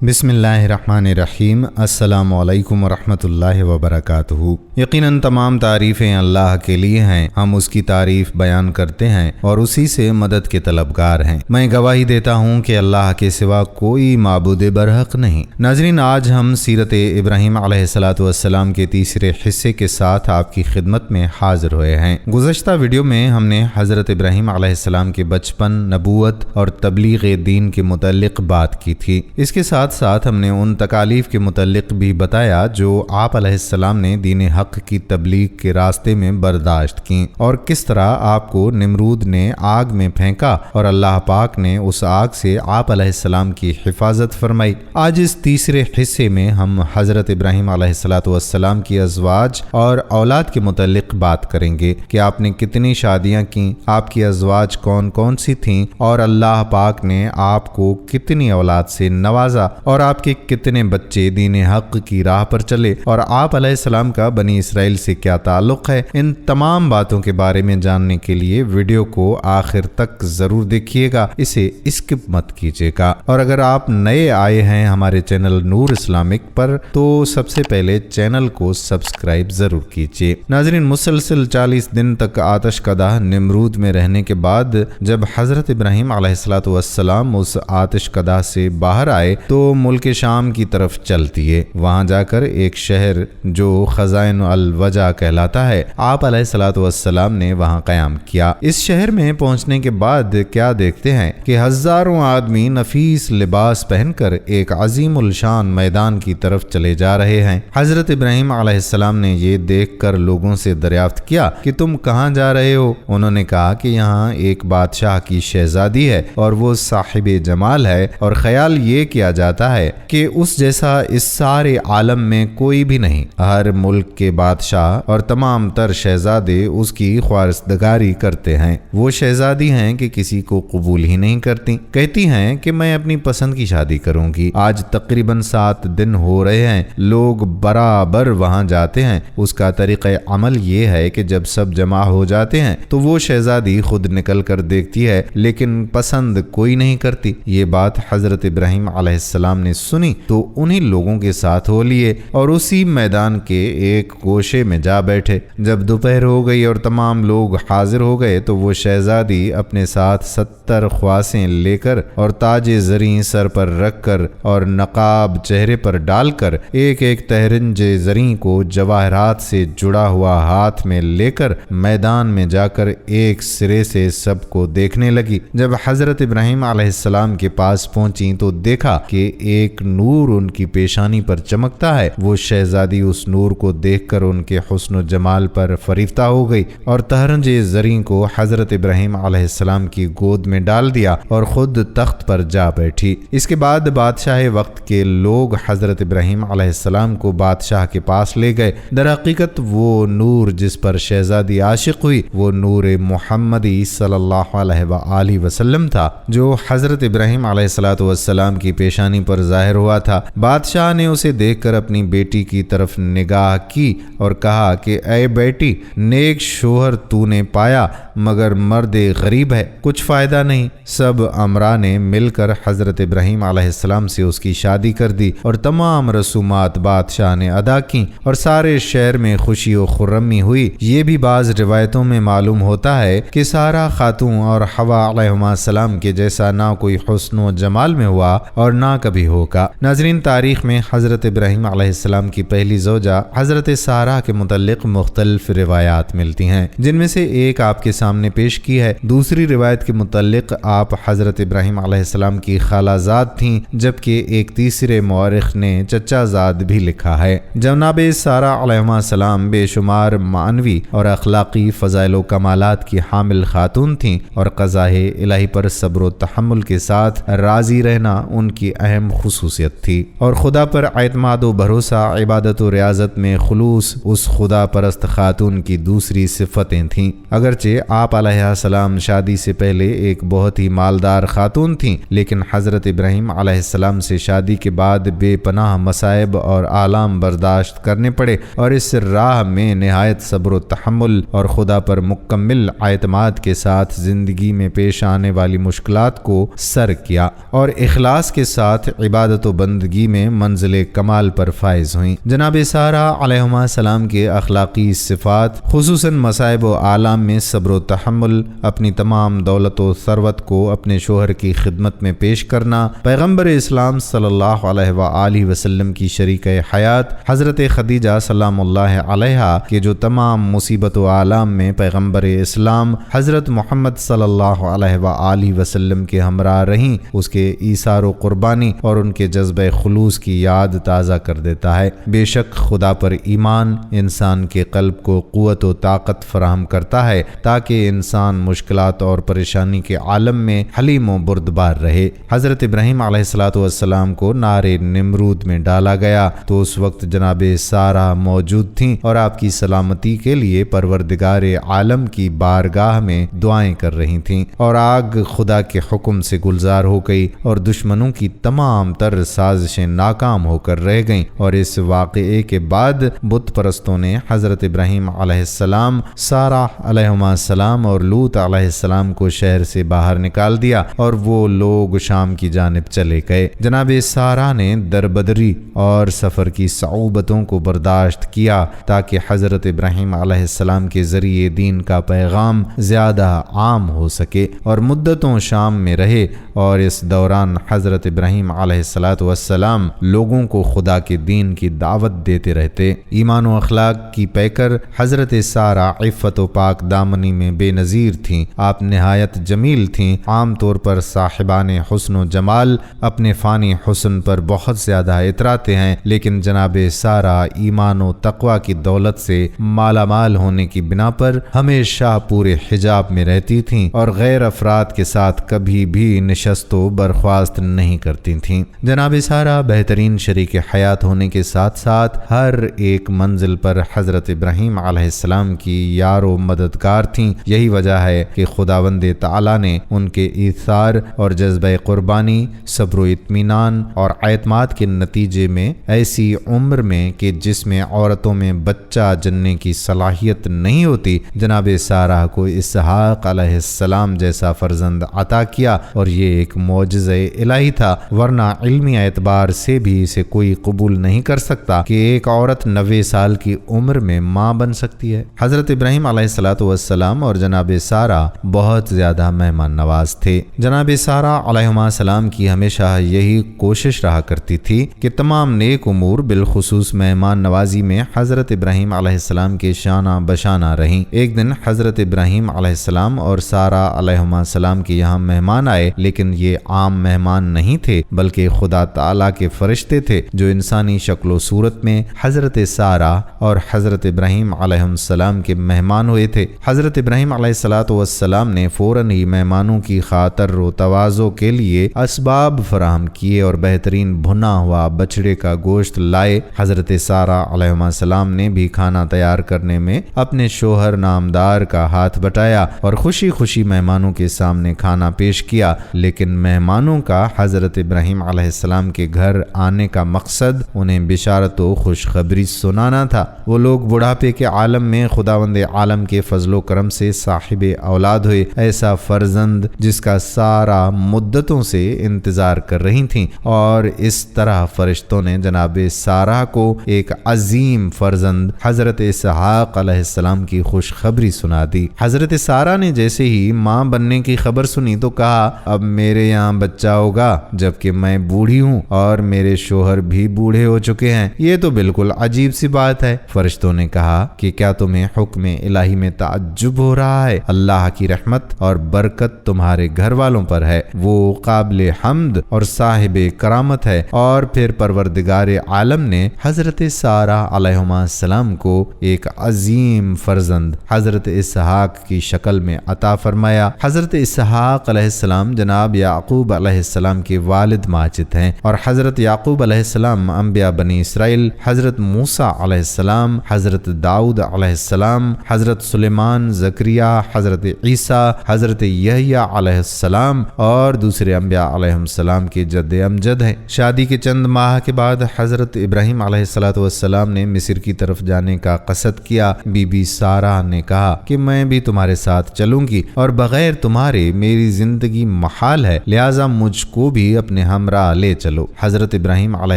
بسم اللہ الرحمن الرحیم۔ السلام علیکم ورحمۃ اللہ وبرکاتہ۔ یقیناً تمام تعریفیں اللہ کے لیے ہیں، ہم اس کی تعریف بیان کرتے ہیں اور اسی سے مدد کے طلبگار ہیں۔ میں گواہی دیتا ہوں کہ اللہ کے سوا کوئی معبود برحق نہیں۔ ناظرین، آج ہم سیرت ابراہیم علیہ السلام کے تیسرے حصے کے ساتھ آپ کی خدمت میں حاضر ہوئے ہیں۔ گزشتہ ویڈیو میں ہم نے حضرت ابراہیم علیہ السلام کے بچپن، نبوت اور تبلیغ دین کے متعلق بات کی تھی۔ اس کے ساتھ ہم نے ان تکالیف کے متعلق بھی بتایا جو آپ علیہ السلام نے دین حق کی تبلیغ کے راستے میں برداشت کی، اور کس طرح آپ کو نمرود نے آگ میں پھینکا اور اللہ پاک نے اس آگ سے آپ علیہ السلام کی حفاظت فرمائی۔ آج اس تیسرے حصے میں ہم حضرت ابراہیم علیہ السلام کی ازواج اور اولاد کے متعلق بات کریں گے کہ آپ نے کتنی شادیاں کی، آپ کی ازواج کون کون سی تھیں، اور اللہ پاک نے آپ کو کتنی اولاد سے نوازا، اور آپ کے کتنے بچے دین حق کی راہ پر چلے، اور آپ علیہ السلام کا بنی اسرائیل سے کیا تعلق ہے۔ ان تمام باتوں کے بارے میں جاننے کے لیے ویڈیو کو آخر تک ضرور دیکھیے گا، اسے اسکپ مت کیجیے گا۔ اور اگر آپ نئے آئے ہیں ہمارے چینل نور اسلامک پر تو سب سے پہلے چینل کو سبسکرائب ضرور کیجیے۔ ناظرین، مسلسل 40 دن تک آتش کدہ نمرود میں رہنے کے بعد جب حضرت ابراہیم علیہ السلام اس آتش کدہ سے باہر آئے تو ملک شام کی طرف چل دیے۔ وہاں جا کر ایک شہر جو خزائن الوجہ کہلاتا ہے، آپ علیہ السلام نے وہاں قیام کیا۔ اس شہر میں پہنچنے کے بعد کیا دیکھتے ہیں کہ ہزاروں آدمی نفیس لباس پہن کر ایک عظیم الشان میدان کی طرف چلے جا رہے ہیں۔ حضرت ابراہیم علیہ السلام نے یہ دیکھ کر لوگوں سے دریافت کیا کہ تم کہاں جا رہے ہو؟ انہوں نے کہا کہ یہاں ایک بادشاہ کی شہزادی ہے اور وہ صاحب جمال ہے، اور خیال یہ کیا جاتا ہے کہ اس جیسا اس سارے عالم میں کوئی بھی نہیں۔ ہر ملک کے بادشاہ اور تمام تر شہزادے اس کی خواستگاری کرتے ہیں۔ وہ شہزادی ہیں کہ کسی کو قبول ہی نہیں کرتی، کہتی ہیں کہ میں اپنی پسند کی شادی کروں گی۔ آج تقریباً 7 دن ہو رہے ہیں، لوگ برابر وہاں جاتے ہیں۔ اس کا طریقہ عمل یہ ہے کہ جب سب جمع ہو جاتے ہیں تو وہ شہزادی خود نکل کر دیکھتی ہے، لیکن پسند کوئی نہیں کرتی۔ یہ بات حضرت ابراہیم علیہ السلام نے سنی تو انہی لوگوں کے ساتھ ہو لیے اور اسی میدان کے ایک گوشے میں جا بیٹھے۔ جب دوپہر ہو گئی اور تمام لوگ حاضر ہو گئے تو وہ شہزادی اپنے ساتھ 70 خواصیں لے کر اور تاج زریں سر پر رکھ کر اور نقاب چہرے پر ڈال کر ایک ایک تہرنج زریں کو جواہرات سے جڑا ہوا ہاتھ میں لے کر میدان میں جا کر ایک سرے سے سب کو دیکھنے لگی۔ جب حضرت ابراہیم علیہ السلام کے پاس پہنچی تو دیکھا کہ ایک نور ان کی پیشانی پر چمکتا ہے۔ وہ شہزادی اس نور کو دیکھ کر ان کے حسن و جمال پر فریفتہ ہو گئی اور تہرنج زریں کو حضرت ابراہیم علیہ السلام کی گود میں ڈال دیا اور خود تخت پر جا بیٹھی۔ اس کے بعد بادشاہ وقت کے لوگ حضرت ابراہیم علیہ السلام کو بادشاہ کے پاس لے گئے۔ در حقیقت وہ نور جس پر شہزادی عاشق ہوئی وہ نور محمدی صلی اللہ علیہ وآلہ وسلم تھا جو حضرت ابراہیم علیہ السلام کی پیشانی پر ظاہر ہوا تھا۔ بادشاہ نے اسے دیکھ کر اپنی بیٹی کی طرف نگاہ کی اور کہا کہ اے بیٹی، نیک شوہر تو نے پایا مگر مرد غریب ہے، کچھ فائدہ نہیں۔ سب امراء نے مل کر حضرت ابراہیم علیہ السلام سے اس کی شادی کر دی اور تمام رسومات بادشاہ نے ادا کی اور سارے شہر میں خوشی و خرمی ہوئی۔ یہ بھی بعض روایتوں میں معلوم ہوتا ہے کہ سارا خاتون اور حوا علیہ السلام کے جیسا نہ کوئی حسن و جمال میں ہوا اور نہ کبھی ہوگا۔ ناظرین، تاریخ میں حضرت ابراہیم علیہ السلام کی پہلی زوجہ حضرت سارہ کے متعلق مختلف روایات ملتی ہیں، جن میں سے ایک آپ کے سامنے پیش کی ہے۔ دوسری روایت کے متعلق آپ حضرت ابراہیم علیہ السلام کی خالہ زاد تھیں، جبکہ ایک تیسرے مورخ نے چچا زاد بھی لکھا ہے۔ جناب سارہ علیہ السلام بے شمار معنوی اور اخلاقی فضائل و کمالات کی حامل خاتون تھیں، اور قضاء الہی پر صبر و تحمل کے ساتھ راضی رہنا ان کی اہم خصوصیت تھی، اور خدا پر اعتماد و بھروسہ، عبادت و ریاضت میں خلوص اس خدا پرست خاتون کی دوسری صفتیں تھیں۔ اگرچہ آپ علیہ السلام شادی سے پہلے ایک بہت ہی مالدار خاتون تھیں، لیکن حضرت ابراہیم علیہ السلام سے شادی کے بعد بے پناہ مصائب اور آلام برداشت کرنے پڑے، اور اس راہ میں نہایت صبر و تحمل اور خدا پر مکمل اعتماد کے ساتھ زندگی میں پیش آنے والی مشکلات کو سر کیا اور اخلاص کے ساتھ ساتھ عبادت و بندگی میں منزل کمال پر فائز ہوئیں۔ جناب سارہ علیہ السلام کے اخلاقی صفات خصوصاً مصائب و آلام میں صبر و تحمل، اپنی تمام دولت و ثروت کو اپنے شوہر کی خدمت میں پیش کرنا، پیغمبر اسلام صلی اللہ علیہ وآلہ وسلم کی شریک حیات حضرت خدیجہ سلام اللہ علیہا کے جو تمام مصیبت و آلام میں پیغمبر اسلام حضرت محمد صلی اللہ علیہ وآلہ وسلم کے ہمراہ رہیں، اس کے ایثار و قربانی اور ان کے جذبہ خلوص کی یاد تازہ کر دیتا ہے۔ بے شک خدا پر ایمان انسان کے قلب کو قوت و طاقت فراہم کرتا ہے تاکہ انسان مشکلات اور پریشانی کے عالم میں حلیم و بردبار رہے۔ حضرت ابراہیم علیہ السلام کو نار نمرود میں ڈالا گیا تو اس وقت جناب سارہ موجود تھیں اور آپ کی سلامتی کے لیے پروردگار عالم کی بارگاہ میں دعائیں کر رہی تھیں، اور آگ خدا کے حکم سے گلزار ہو گئی اور دشمنوں کی تمام تر سازشیں ناکام ہو کر رہ گئیں۔ اور اس واقعے کے بعد بت پرستوں نے حضرت ابراہیم علیہ السلام، سارہ علیہ السلام اور لوط علیہ السلام کو شہر سے باہر نکال دیا اور وہ لوگ شام کی جانب چلے گئے۔ جناب سارہ نے دربدری اور سفر کی صعوبتوں کو برداشت کیا تاکہ حضرت ابراہیم علیہ السلام کے ذریعے دین کا پیغام زیادہ عام ہو سکے، اور مدتوں شام میں رہے، اور اس دوران حضرت ابراہیم علیہ السلام لوگوں کو خدا کے دین کی دعوت دیتے رہتے۔ ایمان و اخلاق کی پیکر حضرت سارہ عفت و پاک دامنی میں بے نظیر تھیں۔ آپ نہایت جمیل تھیں۔ عام طور پر صاحبان حسن و جمال اپنے فانی حسن پر بہت زیادہ اتراتے ہیں، لیکن جناب سارہ ایمان و تقوی کی دولت سے مالا مال ہونے کی بنا پر ہمیشہ پورے حجاب میں رہتی تھیں اور غیر افراد کے ساتھ کبھی بھی نشست و برخاست نہیں کرتی تھیں۔ جناب سارہ بہترین شریک حیات ہونے کے ساتھ ساتھ ہر ایک منزل پر حضرت ابراہیم علیہ السلام کی یار و مددگار تھیں۔ یہی وجہ ہے کہ خداوند تعالی نے ان کے ایثار اور جذبہ قربانی، صبر و اطمینان اور اعتماد کے نتیجے میں ایسی عمر میں کہ جس میں عورتوں میں بچہ جننے کی صلاحیت نہیں ہوتی، جناب سارہ کو اسحاق علیہ السلام جیسا فرزند عطا کیا، اور یہ ایک معجزہ الہی تھا، ورنہ علمی اعتبار سے بھی اسے کوئی قبول نہیں کر سکتا کہ ایک عورت 90 سال کی عمر میں ماں بن سکتی ہے۔ حضرت ابراہیم علیہ السلام اور جناب سارہ بہت زیادہ مہمان نواز تھے۔ جناب سارہ علیہ السلام کی ہمیشہ یہی کوشش رہا کرتی تھی کہ تمام نیک امور بالخصوص مہمان نوازی میں حضرت ابراہیم علیہ السلام کے شانہ بشانہ رہیں۔ ایک دن حضرت ابراہیم علیہ السلام اور سارہ علیہ السلام کے یہاں مہمان آئے، لیکن یہ عام مہمان نہیں تھے بلکہ خدا تعالیٰ کے فرشتے تھے جو انسانی شکل و صورت میں حضرت سارہ اور حضرت ابراہیم علیہ السلام کے مہمان ہوئے تھے۔ حضرت ابراہیم علیہ السلام نے فوراً ہی مہمانوں کی خاطر و تواضع کے لیے اسباب فراہم کیے اور بہترین بھنا ہوا بچڑے کا گوشت لائے۔ حضرت سارہ علیہ السلام نے بھی کھانا تیار کرنے میں اپنے شوہر نامدار کا ہاتھ بٹایا اور خوشی خوشی مہمانوں کے سامنے کھانا پیش کیا، لیکن مہمانوں کا حضرت ابراہیم علیہ السلام کے گھر آنے کا مقصد انہیں بشارت و خوشخبری سنانا تھا۔ وہ لوگ بڑھاپے کے عالم میں خداوند عالم کے فضل و کرم سے صاحب اولاد ہوئے، ایسا فرزند جس کا سارا مدتوں سے انتظار کر رہی تھیں، اور اس طرح فرشتوں نے جناب سارہ کو ایک عظیم فرزند حضرت اسحاق علیہ السلام کی خوشخبری سنا دی۔ حضرت سارہ نے جیسے ہی ماں بننے کی خبر سنی تو کہا، اب میرے یہاں بچہ ہوگا جبکہ میں بوڑھی ہوں اور میرے شوہر بھی بوڑھے ہو چکے ہیں، یہ تو بالکل عجیب سی بات ہے۔ فرشتوں نے کہا کہ کیا تمہیں حکم الہی میں تعجب ہو رہا ہے؟ اللہ کی رحمت اور برکت تمہارے گھر والوں پر ہے، وہ قابل حمد اور صاحب کرامت ہے۔ اور پھر پروردگار عالم نے حضرت سارہ علیہ السلام کو ایک عظیم فرزند حضرت اسحاق کی شکل میں عطا فرمایا۔ حضرت اسحاق علیہ السلام جناب یعقوب علیہ السلام کے والد ماجد ہیں، اور حضرت یعقوب علیہ السلام انبیاء بنی اسرائیل، حضرت موسیٰ علیہ السلام، حضرت داؤد علیہ السلام، حضرت سلیمان، زکریا، حضرت عیسیٰ، حضرت یحییٰ علیہ السلام اور دوسرے انبیاء علیہ السلام کے جد امجد ہیں۔ شادی کے چند ماہ کے بعد حضرت ابراہیم علیہ السلام نے مصر کی طرف جانے کا قصد کیا۔ بی بی سارہ نے کہا کہ میں بھی تمہارے ساتھ چلوں گی اور بغیر تمہارے میری زندگی محال ہے، لہٰذا مجھ کو بھی اپنے ہمراہ لے چلو۔ حضرت ابراہیم علیہ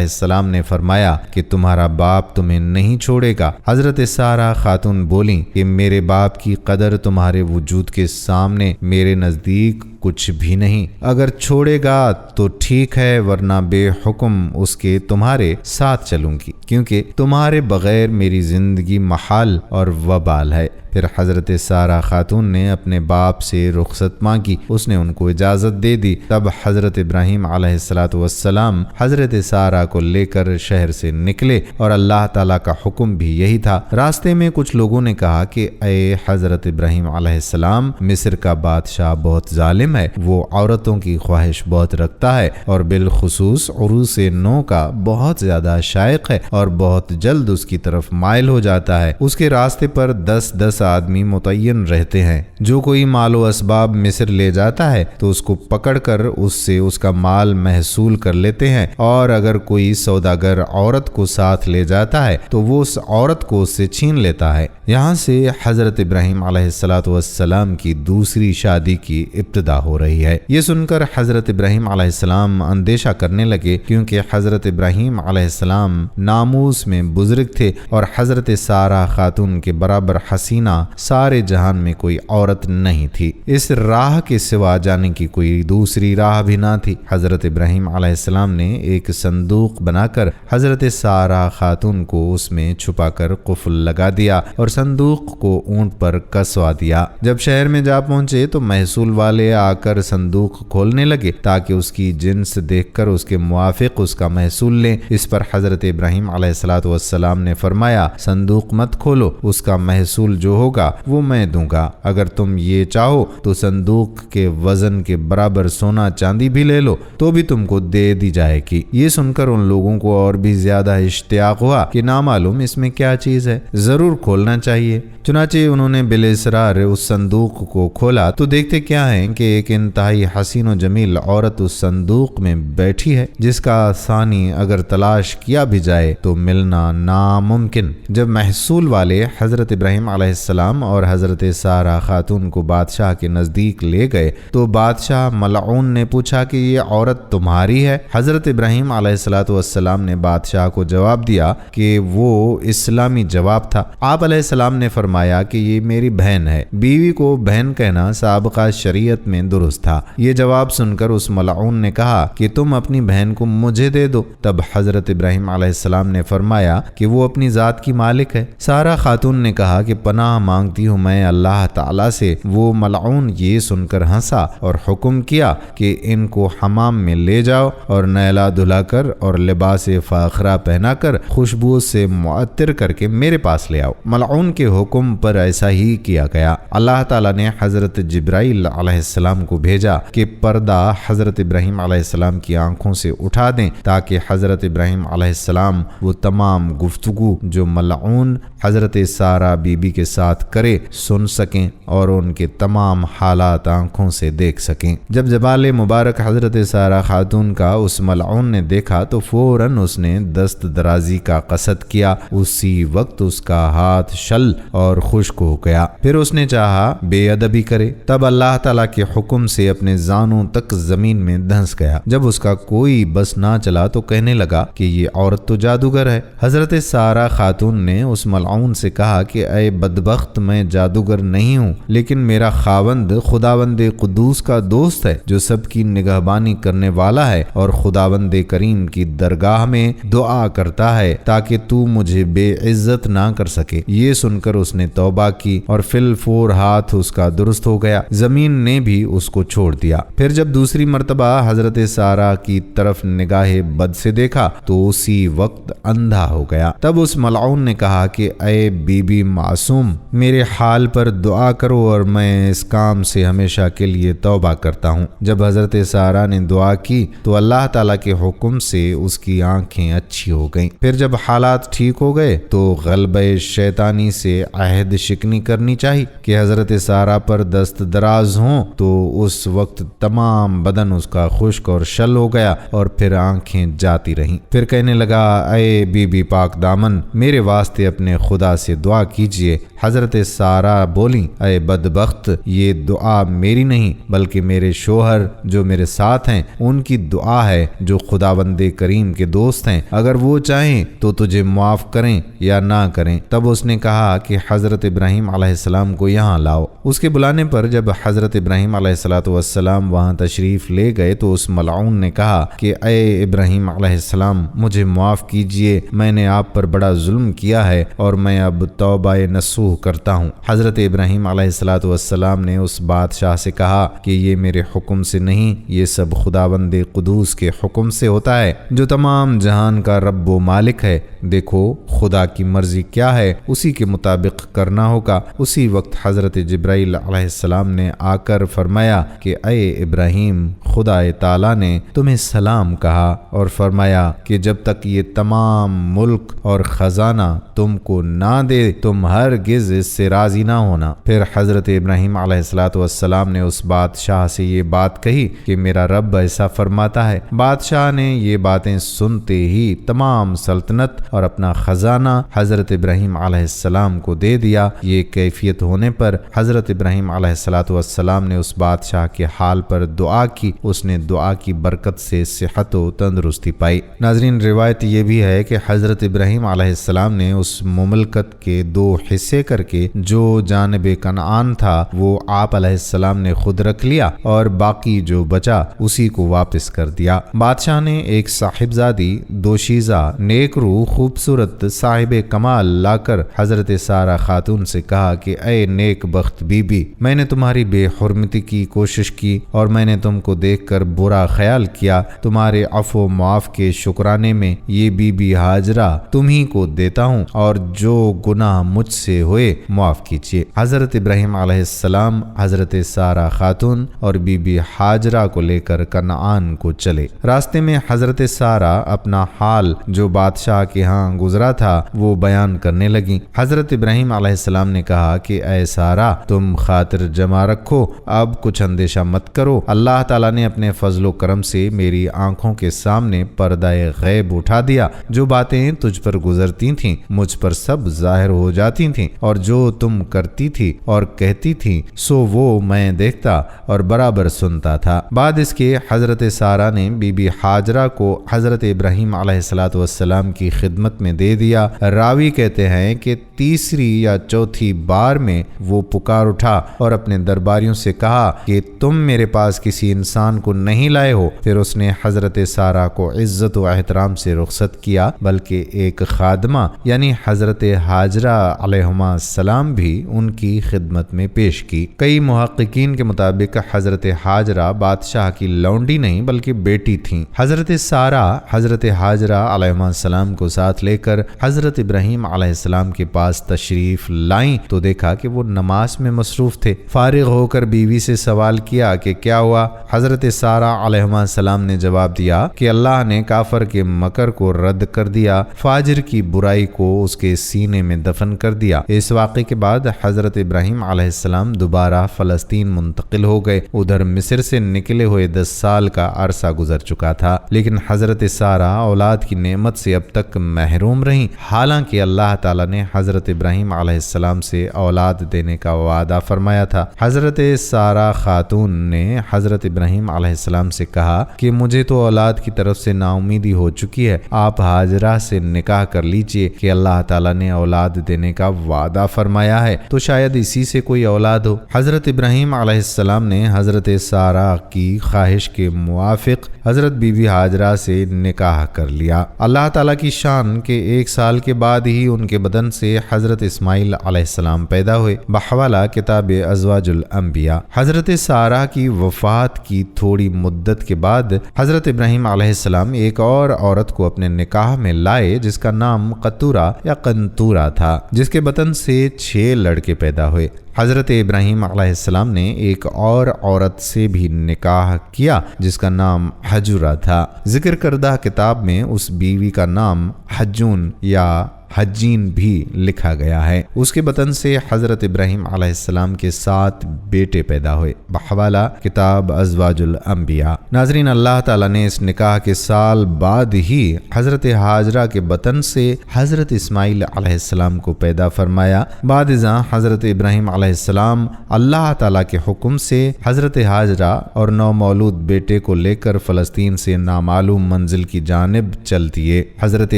السلام نے فرمایا کہ تمہارا باپ تمہیں نہیں چھوڑے گا۔ حضرت سارہ خاتون بولیں کہ میرے باپ کی قدر تمہارے وجود کے سامنے میرے نزدیک کچھ بھی نہیں، اگر چھوڑے گا تو ٹھیک ہے، ورنہ بے حکم اس کے تمہارے ساتھ چلوں گی، کیونکہ تمہارے بغیر میری زندگی محال اور وبال ہے۔ پھر حضرت سارہ خاتون نے اپنے باپ سے رخصت مانگی، اس نے ان کو اجازت دے دی۔ تب حضرت ابراہیم علیہ السلام حضرت سارہ کو لے کر شہر سے نکلے، اور اللہ تعالیٰ کا حکم بھی یہی تھا۔ راستے میں کچھ لوگوں نے کہا کہ اے حضرت ابراہیم علیہ السلام، مصر کا بادشاہ بہت ظالم ہے، وہ عورتوں کی خواہش بہت رکھتا ہے، اور بالخصوص عروس نو کا بہت زیادہ شائق ہے، اور بہت جلد اس کی طرف مائل ہو جاتا ہے۔ اس کے راستے پر 10 آدمی متعین رہتے ہیں، جو کوئی مال و اسباب مصر لے جاتا ہے تو اس کو پکڑ کر اس سے اس کا مال محصول کر لیتے ہیں، اور اگر کوئی سوداگر عورت کو ساتھ لے جاتا ہے تو وہ اس عورت کو اس سے چھین لیتا ہے۔ یہاں سے حضرت ابراہیم علیہ السلام کی دوسری شادی کی ابتدا ہو رہی ہے۔ یہ سن کر حضرت ابراہیم علیہ السلام اندیشہ کرنے لگے، کیونکہ حضرت ابراہیم علیہ السلام ناموس میں بزرگ تھے، اور حضرت سارہ خاتون کے برابر حسینہ سارے جہان میں کوئی عورت نہیں تھی۔ اس راہ کے سوا جانے کی کوئی دوسری راہ بھی نہ تھی۔ حضرت ابراہیم علیہ السلام نے ایک صندوق بنا کر حضرت سارہ خاتون کو اس میں چھپا کر قفل لگا دیا، اور صندوق کو اونٹ پر کسوا دیا۔ جب شہر میں جا پہنچے تو محصول والے آ کر صندوق کھولنے لگے تاکہ اس کی جنس دیکھ کر اس کے موافق اس کا محصول لیں۔ اس پر حضرت ابراہیم علیہ السلام نے فرمایا، صندوق مت کھولو، اس کا محصول جو ہوگا وہ میں دوں گا۔ اگر تم یہ چاہو تو صندوق کے وزن کے برابر سونا چاندی بھی لے لو تو بھی تم کو دے دی جائے گی۔ یہ سن کر ان لوگوں کو اور بھی زیادہ اشتیاق ہوا کہ نامعلوم اس میں کیا چیز ہے، ضرور کھولنا چاہیے۔ چنانچہ انہوں نے بالاسرار اس صندوق کو کھولا تو دیکھتے کیا ہیں کہ ایک انتہائی حسین و جمیل عورت اس صندوق میں بیٹھی ہے، جس کا ثانی اگر تلاش کیا بھی جائے تو ملنا ناممکن۔ جب محصول والے حضرت ابراہیم علیہ السلام اور حضرت سارہ خاتون کو بادشاہ کے نزدیک لے گئے تو بادشاہ ملعون نے پوچھا کہ یہ عورت تمہاری ہے؟ حضرت ابراہیم علیہ السلام نے بادشاہ کو جواب دیا کہ وہ اسلامی جواب تھا۔ آپ علیہ السلام نے فرمایا کہ یہ میری بہن ہے۔ بیوی کو بہن کہنا سابقہ شریعت میں درست تھا۔ یہ جواب سن کر اس ملعون نے کہا کہ تم اپنی بہن کو مجھے دے دو۔ تب حضرت ابراہیم علیہ السلام نے فرمایا کہ وہ اپنی ذات کی مالک ہے۔ سارہ خاتون نے کہا کہ پناہ مانگتی ہوں میں اللہ تعالیٰ سے۔ وہ ملعون یہ سن کر ہنسا اور حکم کیا کہ ان کو حمام میں لے جاؤ اور نہلا دھلا کر اور لباس فاخرہ پہنا کر خوشبو سے معطر کر کے میرے پاس لے آؤ۔ ملعون کے حکم پر ایسا ہی کیا گیا۔ اللہ تعالیٰ نے حضرت جبرائیل علیہ السلام کو بھیجا کہ پردہ حضرت ابراہیم علیہ السلام کی آنکھوں سے اٹھا دیں تاکہ حضرت ابراہیم علیہ السلام وہ تمام گفتگو جو ملعون حضرت سارہ بی بی کے ساتھ کرے سن سکیں اور ان کے تمام حالات آنکھوں سے دیکھ سکیں۔ جب جبال مبارک حضرت سارہ خاتون کا اس ملعون نے دیکھا تو فوراً اس نے دست درازی کا قصد کیا۔ اسی وقت اس کا ہاتھ شل اور خشک ہو گیا۔ پھر اس نے چاہا بے ادبی کرے، تب اللہ تعالیٰ کے حکم سے اپنے زانوں تک زمین میں دھنس گیا۔ جب اس کا کوئی بس نہ چلا تو کہنے لگا کہ یہ عورت تو جادوگر ہے۔ حضرت سارہ خاتون نے اس ملعون سے کہا کہ اے بدبخت، میں جادوگر نہیں ہوں، لیکن میرا خاوند خداوند قدوس کا دوست ہے جو سب کی نگہبانی کرنے والا ہے، اور خداوند کریم کی درگاہ میں دعا کرتا ہے تاکہ تو مجھے بے عزت نہ کر سکے۔ یہ سن کر اس نے توبہ کی اور فی الفور ہاتھ اس کا درست ہو گیا۔ زمین نے بھی اس کو چھوڑ دیا۔ پھر جب دوسری مرتبہ حضرت سارہ کی طرف نگاہ بد سے دیکھا تو اسی وقت اندھا ہو گیا۔ تب اس ملعون نے کہا کہ اے بی بی معصوم، میرے حال پر دعا کرو اور میں اس کام سے ہمیشہ کے لیے توبہ کرتا ہوں۔ جب حضرت سارہ نے دعا کی تو اللہ تعالیٰ کے حکم سے اس کی آنکھیں اچھی ہو گئیں۔ پھر جب حالات ٹھیک ہو گئے تو غلبہ شیطانی سے عہد شکنی کرنی چاہی کہ حضرت سارہ پر دست دراز ہوں تو اس وقت تمام بدن اس کا خشک اور شل ہو گیا اور پھر آنکھیں جاتی رہیں۔ پھر کہنے لگا، اے بی بی پاک دامن، میرے واسطے اپنے خدا سے دعا کیجئے۔ حضرت سارہ بولیں، اے بدبخت، یہ دعا میری نہیں بلکہ میرے شوہر جو میرے ساتھ ہیں ان کی دعا ہے، جو خداوند کریم کے دوست ہیں، اگر وہ چاہیں تو تجھے معاف کریں یا نہ کریں۔ تب اس نے کہا کہ حضرت ابراہیم علیہ السلام کو یہاں لاؤ۔ اس کے بلانے پر جب حضرت ابراہیم علیہ السلام وہاں تشریف لے گئے تو اس ملعون نے کہا کہ اے ابراہیم علیہ السلام، مجھے معاف کیجئے، میں نے آپ پر بڑا ظلم کیا ہے اور میں اب توبہ نصوح کرتا ہوں۔ حضرت ابراہیم علیہ السلام نے اس بادشاہ سے کہا کہ یہ میرے حکم سے نہیں، یہ سب خداوند قدوس کے حکم سے ہوتا ہے جو تمام جہان کا رب و مالک ہے۔ دیکھو خدا کی مرضی کیا ہے، اسی کے مطابق کرنا ہوگا۔ اسی وقت حضرت جبرائیل علیہ السلام نے آ کر فرمایا کہ اے ابراہیم، خدا تعالی نے تمہیں سلام کہا اور فرمایا کہ جب تک یہ تمام ملک اور خزانہ تم کو نہ دے تم ہرگز اس سے راضی نہ ہونا۔ پھر حضرت ابراہیم علیہ السلام نے اس بادشاہ سے یہ بات کہی کہ میرا رب ایسا فرماتا ہے۔ بادشاہ نے یہ باتیں سنتے ہی تمام سلطنت اور اپنا خزانہ حضرت ابراہیم علیہ السلام کو دے دیا۔ یہ کیفیت ہونے پر حضرت ابراہیم علیہ السلام نے اس بادشاہ کے حال پر دعا کی، اس نے دعا کی برکت سے صحت و تندرستی پائی۔ ناظرین، روایت یہ بھی ہے کہ حضرت ابراہیم علیہ السلام نے اس مملکت کے 2 حصے کر کے جو جانب کنعان تھا وہ آپ علیہ السلام نے خود رکھ لیا اور باقی جو بچا اسی کو واپس کر دیا۔ بادشاہ نے ایک صاحبزادی دوشیزہ نیک روح خوبصورت صاحب کمال لا کر حضرت سارہ خاتون سے کہا کہ اے نیک بخت بی بی، میں نے تمہاری بے حرمتی کی کوشش کی اور میں نے تم کو دیکھ کر برا خیال کیا، تمہارے عفو معاف کے شکرانے میں یہ بی بی ہاجرہ تمہیں کو دیتا ہوں اور جو گناہ مجھ سے ہوئے معاف کیجیے۔ حضرت ابراہیم علیہ السلام حضرت سارہ خاتون اور بی بی ہاجرہ کو لے کر کنعان کو چلے۔ راستے میں حضرت سارہ اپنا حال جو بادشاہ کے ہاں گزرا تھا وہ بیان کرنے لگیں۔ حضرت ابراہیم علیہ السلام نے کہا کہ اے سارہ، تم خاطر جمع رکھو، اب کچھ اندیشہ مت کرو، اللہ تعالیٰ نے اپنے فضل و کرم سے میری آنکھوں کے سامنے پردہ غیب اٹھا دیا۔ جو باتیں تجھ پر گزرتی تھیں مجھ پر سب ظاہر ہو جاتی تھیں، اور جو تم کرتی تھی اور کہتی تھی سو وہ میں دیکھتا اور برابر سنتا تھا۔ بعد اس کے حضرت سارہ نے بی بی ہاجرہ کو حضرت ابراہیم علیہ السلام کی خدمت میں دے دیا۔ راوی کہتے ہیں کہ تیسری یا چوتھی بار میں وہ پکار اٹھا اور اپنے درباریوں سے کہا کہ تم میرے پاس کسی انسان کو نہیں لائے ہو۔ پھر اس نے حضرت سارہ کو عزت و احترام سے رخصت کیا، بلکہ ایک خادمہ یعنی حضرت ہاجرہ علیہ السلام بھی ان کی خدمت میں پیش کی۔ کئی محققین کے مطابق حضرت ہاجرہ بادشاہ کی لونڈی نہیں بلکہ بیٹی تھیں۔ حضرت سارہ حضرت ہاجرہ علیہ السلام کو ساتھ لے کر حضرت ابراہیم علیہ السلام کے پاس تشریف لائیں تو دیکھا کہ وہ نماز میں مصروف تھے۔ فارغ ہو کر بیوی سے سوال کیا کہ کیا ہوا؟ حضرت سارہ علیہ السلام نے جواب دیا کہ اللہ نے کافر کے مکر کو رد کر دیا، فاجر کی برائی کو اس کے سینے میں دفن کر دیا۔ اس واقعے کے بعد حضرت ابراہیم علیہ السلام دوبارہ فلسطین منتقل ہو گئے۔ ادھر مصر سے نکلے ہوئے 10 سال کا عرصہ گزر چکا تھا، لیکن حضرت سارہ اولاد کی نعمت سے اب تک محروم رہیں، حالانکہ اللہ تعالیٰ نے حضرت ابراہیم علیہ السلام سے اولاد دینے کا وعدہ فرمایا تھا۔ حضرت سارہ خاتون نے حضرت ابراہیم علیہ السلام سے کہا کہ مجھے تو اولاد کی طرف سے نا امیدی ہو چکی ہے، آپ ہاجرہ سے نکاح کر لیجئے کہ اللہ تعالیٰ نے اولاد دینے کا وعدہ فرمایا ہے تو شاید اسی سے کوئی اولاد ہو۔ حضرت ابراہیم علیہ السلام نے حضرت سارہ کی خواہش کے موافق حضرت بی بی ہاجرہ سے نکاح کر لیا۔ اللہ تعالیٰ کی شان کہ 1 سال کے بعد ہی ان کے بدن سے حضرت اسماعیل علیہ السلام پیدا ہوئے۔ بحوالہ کتاب ازواج الانبیاء۔ حضرت سارہ کی وفات کی تھوڑی مدت کے بعد حضرت ابراہیم علیہ السلام ایک اور عورت کو اپنے نکاح میں لائے جس کا نام قطورہ یا قنطورہ تھا، جس کے بطن سے 6 لڑکے پیدا ہوئے۔ حضرت ابراہیم علیہ السلام نے ایک اور عورت سے بھی نکاح کیا جس کا نام حجرہ تھا۔ ذکر کردہ کتاب میں اس بیوی کا نام حجون یا حجین بھی لکھا گیا ہے۔ اس کے بطن سے حضرت ابراہیم علیہ السلام کے 7 بیٹے پیدا ہوئے، بحوالہ کتاب ازواج الانبیاء۔ ناظرین، اللہ تعالیٰ نے اس نکاح کے سال بعد ہی حضرت حاجرہ کے بطن سے حضرت اسماعیل علیہ السلام کو پیدا فرمایا۔ بعد ازاں حضرت ابراہیم علیہ السلام اللہ تعالیٰ کے حکم سے حضرت حاجرہ اور نومولود بیٹے کو لے کر فلسطین سے نامعلوم منزل کی جانب چل دیے۔ حضرت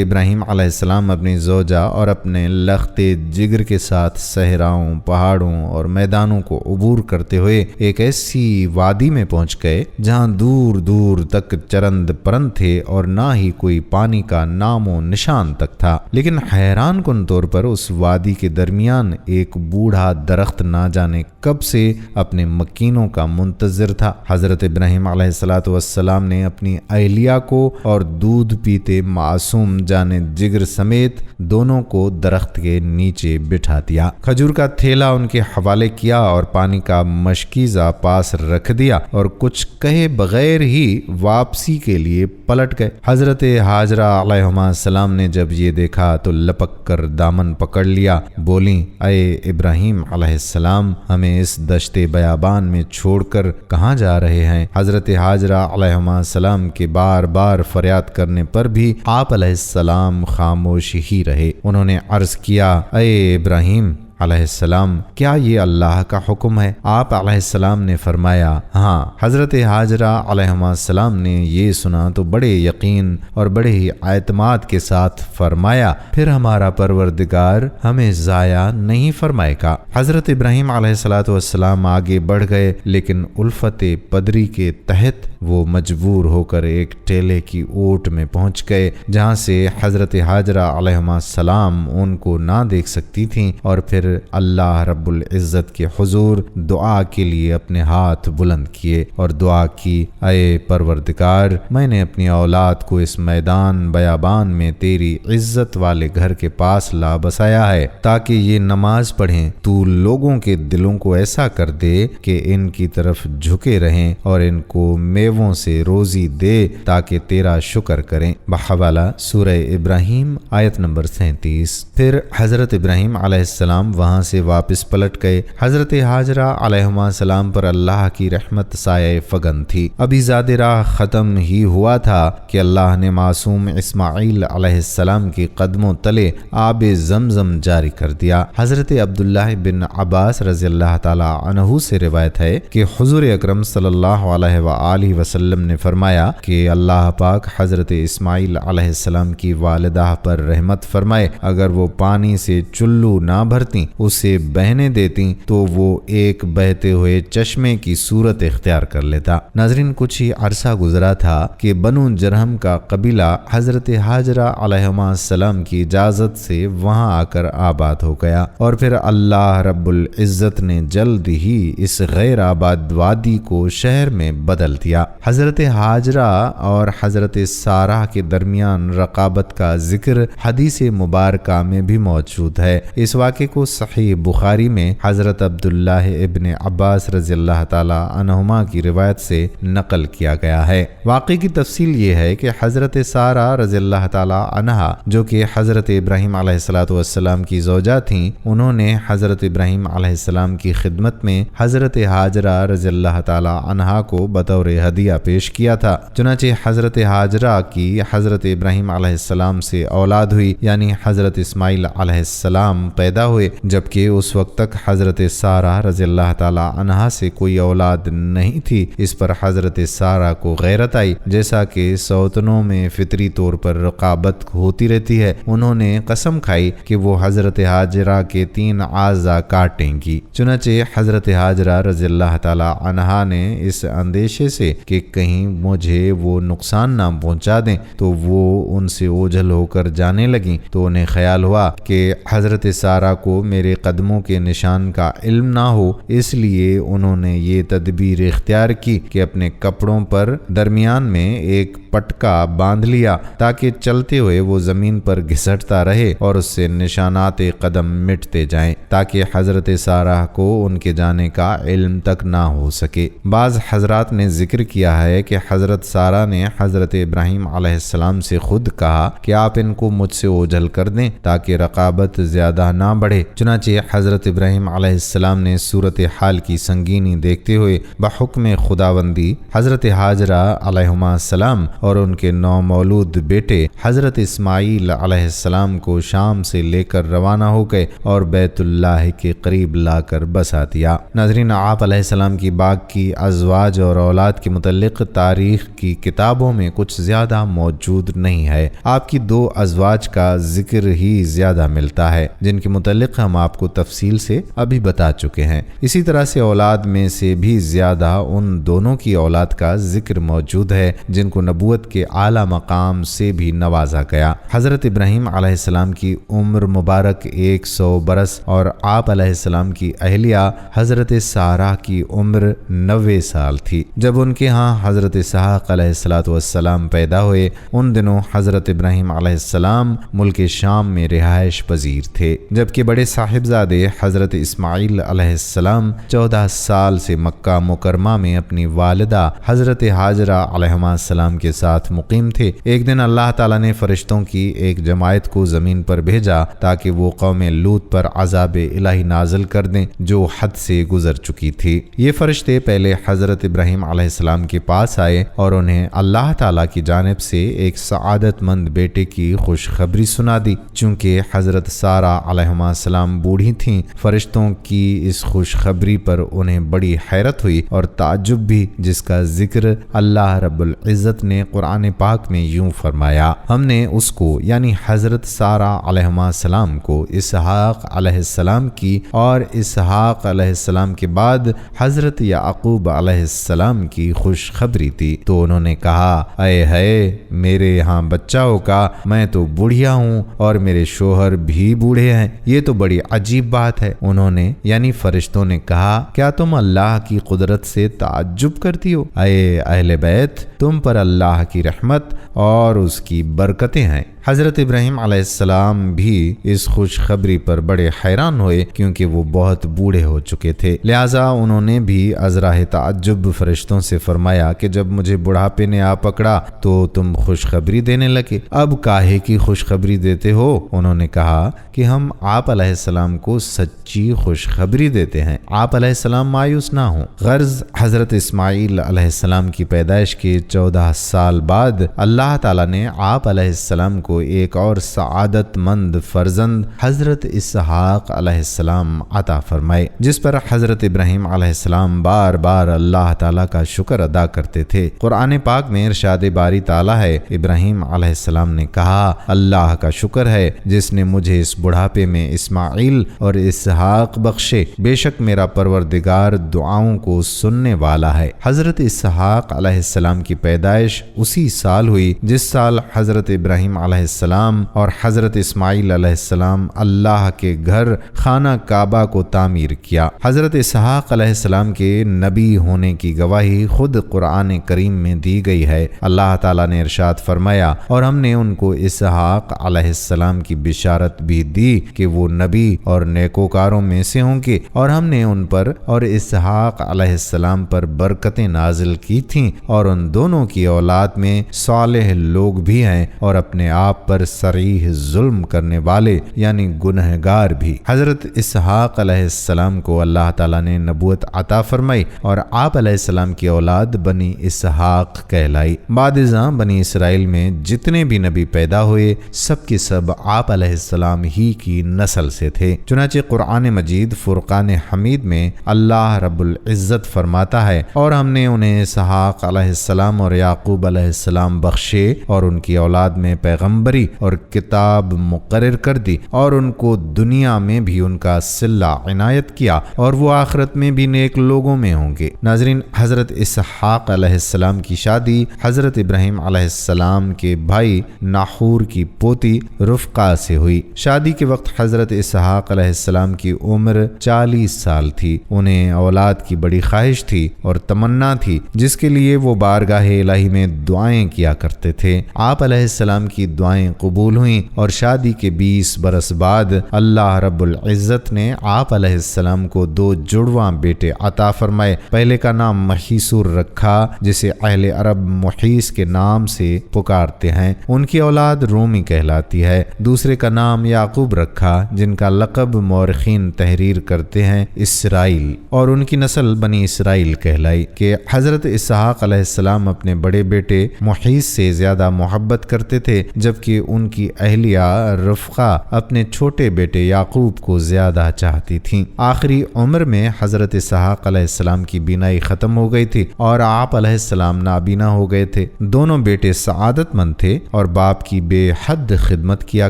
ابراہیم علیہ السلام اپنی اور اپنے لخت جگر کے ساتھ صحراؤں، پہاڑوں اور میدانوں کو عبور کرتے ہوئے ایک ایسی وادی میں پہنچ گئے جہاں دور دور تک چرند پرند تھے اور نہ ہی کوئی پانی کا نام و نشان تک تھا۔ لیکن حیران کن طور پر اس وادی کے درمیان ایک بوڑھا درخت نہ جانے کب سے اپنے مکینوں کا منتظر تھا۔ حضرت ابراہیم علیہ السلام نے اپنی اہلیہ کو اور دودھ پیتے معصوم جان جگر سمیت دونوں کو درخت کے نیچے بٹھا دیا، کھجور کا تھیلا ان کے حوالے کیا اور پانی کا مشکیزہ پاس رکھ دیا اور کچھ کہے بغیر ہی واپسی کے لیے پلٹ گئے۔ حضرت حاجرہ علیہ السلام نے جب یہ دیکھا تو لپک کر دامن پکڑ لیا، بولیں اے ابراہیم علیہ السلام، ہمیں اس دشت بیابان میں چھوڑ کر کہاں جا رہے ہیں؟ حضرت حاجرہ علیہ السلام کے بار بار فریاد کرنے پر بھی آپ علیہ السلام خاموش ہی رہے۔ انہوں نے عرض کیا، اے ابراہیم علیہ السلام، کیا یہ اللہ کا حکم ہے؟ آپ علیہ السلام نے فرمایا ہاں۔ حضرت حاجرہ علیہ السلام نے یہ سنا تو بڑے یقین اور بڑے ہی اعتماد کے ساتھ فرمایا، پھر ہمارا پروردگار ہمیں ضائع نہیں فرمائے گا۔ حضرت ابراہیم علیہ السلام آگے بڑھ گئے، لیکن الفت پدری کے تحت وہ مجبور ہو کر ایک ٹیلے کی اوٹ میں پہنچ گئے جہاں سے حضرت حاجرہ علیہ السلام ان کو نہ دیکھ سکتی تھیں، اور پھر اللہ رب العزت کے حضور دعا کے لیے اپنے ہاتھ بلند کیے اور دعا کی، اے پروردگار، میں نے اپنی اولاد کو اس میدان بیابان میں تیری عزت والے گھر کے پاس لا بسایا ہے تاکہ یہ نماز پڑھیں۔ تو لوگوں کے دلوں کو ایسا کر دے کہ ان کی طرف جھکے رہیں اور ان کو میووں سے روزی دے تاکہ تیرا شکر کریں۔ بحوالہ سورہ ابراہیم آیت نمبر 37۔ پھر حضرت ابراہیم علیہ السلام وہاں سے واپس پلٹ گئے۔ حضرت حاجرہ علیہ السلام پر اللہ کی رحمت سایہ فگن تھی۔ ابھی زیادہ راہ ختم ہی ہوا تھا کہ اللہ نے معصوم اسماعیل علیہ السلام کے قدموں تلے آب زمزم جاری کر دیا۔ حضرت عبداللہ بن عباس رضی اللہ تعالی عنہ سے روایت ہے کہ حضور اکرم صلی اللہ علیہ وآلہ وسلم نے فرمایا کہ اللہ پاک حضرت اسماعیل علیہ السلام کی والدہ پر رحمت فرمائے، اگر وہ پانی سے چلو نہ بھرتی، اسے بہنے دیتی تو وہ ایک بہتے ہوئے چشمے کی صورت اختیار کر لیتا۔ ناظرین، کچھ ہی عرصہ گزرا تھا کہ بنو جرہم کا قبیلہ حضرت حاجرہ علیہ السلام کی اجازت سے وہاں آ کر آباد ہو گیا، اور پھر اللہ رب العزت نے جلد ہی اس غیر آباد وادی کو شہر میں بدل دیا۔ حضرت حاجرہ اور حضرت سارہ کے درمیان رقابت کا ذکر حدیث مبارکہ میں بھی موجود ہے۔ اس واقعے کو صحیح بخاری میں حضرت عبداللہ ابن عباس رضی اللہ تعالی عنہما کی روایت سے نقل کیا گیا ہے۔ واقعے کی تفصیل یہ ہے کہ حضرت سارہ رضی اللہ تعالی عنہا، جو کہ حضرت ابراہیم علیہ السلام کی زوجہ تھیں، انہوں نے حضرت ابراہیم علیہ السلام کی خدمت میں حضرت حاجرہ رضی اللہ تعالی عنہا کو بطور ہدیہ پیش کیا تھا۔ چنانچہ حضرت حاجرہ کی حضرت ابراہیم علیہ السلام سے اولاد ہوئی، یعنی حضرت اسماعیل علیہ السلام پیدا ہوئے، جبکہ اس وقت تک حضرت سارہ رضی اللہ تعالی عنہا سے کوئی اولاد نہیں تھی۔ اس پر حضرت سارہ کو غیرت آئی، جیسا کہ سوتنوں میں فطری طور پر رقابت ہوتی رہتی ہے۔ انہوں نے قسم کھائی کہ وہ حضرت حاجرہ کے 3 اعضاء کاٹیں گی۔ چنانچہ حضرت حاجرہ رضی اللہ تعالی عنہا نے اس اندیشے سے کہ کہیں مجھے وہ نقصان نہ پہنچا دیں تو وہ ان سے اوجھل ہو کر جانے لگیں، تو انہیں خیال ہوا کہ حضرت سارہ کو میرے قدموں کے نشان کا علم نہ ہو، اس لیے انہوں نے یہ تدبیر اختیار کی کہ اپنے کپڑوں پر درمیان میں ایک پٹکا باندھ لیا تاکہ چلتے ہوئے وہ زمین پر گھسٹتا رہے اور اس سے نشانات قدم مٹتے جائیں، تاکہ حضرت سارہ کو ان کے جانے کا علم تک نہ ہو سکے۔ بعض حضرات نے ذکر کیا ہے کہ حضرت سارہ نے حضرت ابراہیم علیہ السلام سے خود کہا کہ آپ ان کو مجھ سے اوجھل کر دیں تاکہ رقابت زیادہ نہ بڑھے۔ چنانچہ حضرت ابراہیم علیہ السلام نے صورتحال کی سنگینی دیکھتے ہوئے بحکم خداوندی حضرت ہاجرہ علیہما السلام اور ان کے نومولود بیٹے حضرت اسماعیل علیہ السلام کو شام سے لے کر روانہ ہو گئے اور بیت اللہ کے قریب لا کر بسا دیا۔ ناظرین، آپ علیہ السلام کی باغ کی ازواج اور اولاد کے متعلق تاریخ کی کتابوں میں کچھ زیادہ موجود نہیں ہے۔ آپ کی 2 ازواج کا ذکر ہی زیادہ ملتا ہے، جن کے متعلق ہم آپ کو تفصیل سے ابھی بتا چکے ہیں۔ اسی طرح سے اولاد میں سے بھی زیادہ ان دونوں کی اولاد کا ذکر موجود ہے جن کو نبوت کے اعلیٰ مقام سے بھی نوازا گیا۔ حضرت ابراہیم علیہ السلام کی عمر مبارک 100 برس اور آپ علیہ السلام کی اہلیہ حضرت سارہ کی عمر 90 سال تھی جب ان کے ہاں حضرت اسحاق علیہ السلام پیدا ہوئے۔ ان دنوں حضرت ابراہیم علیہ السلام ملک شام میں رہائش پذیر تھے، جبکہ بڑے صاحبزادے حضرت اسماعیل علیہ السلام 14 سال سے مکہ مکرمہ میں اپنی والدہ حضرت ہاجرہ علیہ السلام کے ساتھ مقیم تھے۔ ایک دن اللہ تعالیٰ نے فرشتوں کی ایک جماعت کو زمین پر بھیجا تاکہ وہ قوم لوط پر عذاب الہی نازل کر دیں جو حد سے گزر چکی تھی۔ یہ فرشتے پہلے حضرت ابراہیم علیہ السلام کے پاس آئے اور انہیں اللہ تعالیٰ کی جانب سے ایک سعادت مند بیٹے کی خوشخبری سنا دی۔ چونکہ حضرت سارہ علیہ السلام بوڑھی تھیں، فرشتوں کی اس خوشخبری پر انہیں بڑی حیرت ہوئی اور تعجب بھی، جس کا ذکر اللہ رب العزت نے قرآن پاک میں یوں فرمایا: ہم نے اس کو یعنی حضرت سارہ علیہ السلام کو اسحاق علیہ السلام کی اور اسحاق علیہ السلام کے بعد حضرت یعقوب علیہ السلام کی خوشخبری دی، تو انہوں نے کہا: اے ہے میرے یہاں بچہ ہوگا، میں تو بوڑھیا ہوں اور میرے شوہر بھی بوڑھے ہیں، یہ تو بڑی عجیب بات ہے۔ انہوں نے یعنی فرشتوں نے کہا: کیا تم اللہ کی قدرت سے تعجب کرتی ہو؟ اے اہل بیت، تم پر اللہ کی رحمت اور اس کی برکتیں ہیں۔ حضرت ابراہیم علیہ السلام بھی اس خوشخبری پر بڑے حیران ہوئے کیونکہ وہ بہت بوڑھے ہو چکے تھے، لہٰذا انہوں نے بھی ازراہ تعجب فرشتوں سے فرمایا کہ جب مجھے بڑھاپے نے آ پکڑا تو تم خوشخبری دینے لگے، اب کاہے کی خوشخبری دیتے ہو؟ انہوں نے کہا کہ ہم آپ علیہ السلام کو سچی خوشخبری دیتے ہیں، آپ علیہ السلام مایوس نہ ہوں۔ غرض حضرت اسماعیل علیہ السلام کی پیدائش کے 14 سال بعد اللہ تعالیٰ نے آپ علیہ السلام کو ایک اور سعادت مند فرزند حضرت اسحاق علیہ السلام عطا فرمائے، جس پر حضرت ابراہیم علیہ السلام بار بار اللہ تعالیٰ کا شکر ادا کرتے تھے۔ قرآن پاک میں ارشاد باری تعالیٰ ہے: ابراہیم علیہ السلام نے کہا، اللہ کا شکر ہے جس نے مجھے اس بڑھاپے میں اسماعیل اور اسحاق بخشے، بے شک میرا پروردگار دعاؤں کو سننے والا ہے۔ حضرت اسحاق علیہ السلام کی پیدائش اسی سال ہوئی جس سال حضرت ابراہیم علیہ السلام اور حضرت اسماعیل علیہ السلام اللہ کے گھر خانہ کعبہ کو تعمیر کیا۔ حضرت اسحاق علیہ السلام کے نبی ہونے کی گواہی خود قرآن کریم میں دی گئی ہے۔ اللہ تعالیٰ نے ارشاد فرمایا: اور ہم نے ان کو اسحاق علیہ السلام کی بشارت بھی دی کہ وہ نبی اور نیکوکاروں میں سے ہوں گے، اور ہم نے ان پر اور اسحاق علیہ السلام پر برکتیں نازل کی تھیں، اور ان دونوں کی اولاد میں صالح لوگ بھی ہیں اور اپنے آپ پر صریح ظلم کرنے والے یعنی گنہگار بھی۔ حضرت اسحاق علیہ السلام کو اللہ تعالیٰ نے نبوت عطا فرمائی اور آپ علیہ السلام کی اولاد بنی اسحاق کہلائی۔ بعد ازاں بنی اسرائیل میں جتنے بھی نبی پیدا ہوئے سب کے سب آپ علیہ السلام ہی کی نسل سے تھے۔ چنانچہ قرآن مجید فرقان حمید میں اللہ رب العزت فرماتا ہے: اور ہم نے انہیں اسحاق علیہ السلام اور یعقوب علیہ السلام بخشے اور ان کی اولاد میں پیغمبر پیغمبری اور کتاب مقرر کر دی اور ان کو دنیا میں بھی ان کا صلہ عنایت کیا اور وہ آخرت میں بھی نیک لوگوں میں ہوں گے۔ ناظرین، حضرت اسحاق علیہ السلام کی شادی حضرت ابراہیم علیہ السلام کے بھائی ناحور کی پوتی رفقہ سے ہوئی۔ شادی کے وقت حضرت اسحاق علیہ السلام کی عمر 40 سال تھی۔ انہیں اولاد کی بڑی خواہش تھی اور تمنا تھی، جس کے لیے وہ بارگاہ الہی میں دعائیں کیا کرتے تھے۔ آپ علیہ السلام کی دعائیں قبول ہوئیں اور شادی کے 20 برس بعد اللہ رب العزت نے آپ علیہ السلام کو 2 جڑواں بیٹے عطا فرمائے۔ پہلے کا نام محیسور رکھا، جسے اہل عرب محیس کے نام سے پکارتے ہیں، ان کی اولاد رومی کہلاتی ہے۔ دوسرے کا نام یعقوب رکھا، جن کا لقب مورخین تحریر کرتے ہیں اسرائیل، اور ان کی نسل بنی اسرائیل کہلائی کہ حضرت اسحاق علیہ السلام اپنے بڑے بیٹے محیس سے زیادہ محبت کرتے تھے، جبکہ ان کی اہلیہ رفقہ اپنے چھوٹے بیٹے یعقوب کو زیادہ چاہتی تھیں۔ آخری عمر میں حضرت اسحاق علیہ السلام کی بینائی ختم ہو گئی تھی اور آپ علیہ السلام نابینا ہو گئے تھے۔ دونوں بیٹے سعادت مند تھے اور باپ کی بے حد خدمت کیا